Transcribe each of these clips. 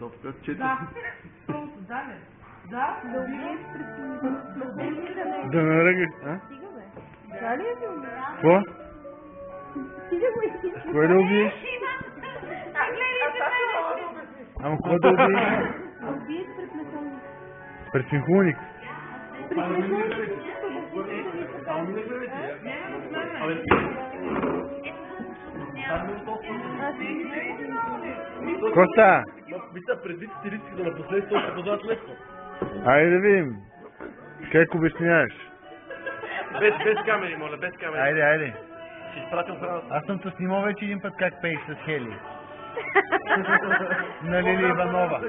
Топ-5 4. Да. Да, бе. Да, да убиеш Да наръгаш, а? Стига, бе. Да ли е да убиеш? Какво? Ти да го изтичаш. Кое да убиеш? Ама кое да убиеш? Да убиеш пред насълник. Пред синхроник. Пред насълник. Коста! Мисля, предвид стилистиката на последствие ще познат лесно. Айде да видим. Как обясняваш? Без камери, моля, без камери. Айде. Ще изпратим охраната. Аз съм те снимал вече един път как пееш с Хели. На Лили Иванова.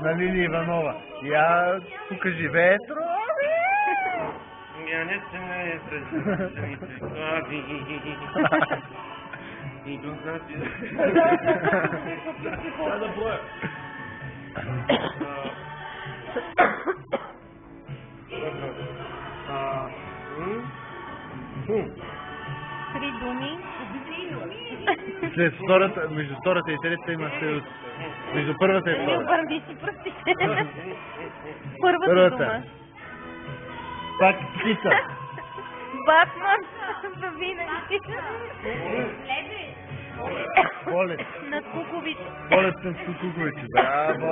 На Лили Иванова. Я покажи ветро. Не се през и до знаки. Трябва да броя. Три думи. След втората, между втората и третата има съюз. Между първата и Не втората. обърни си пръстите. Първата Първата. дума. Пак птица. Батман. Винаги. Болет. Над куковица. Болет съм с кукуковичи. Браво!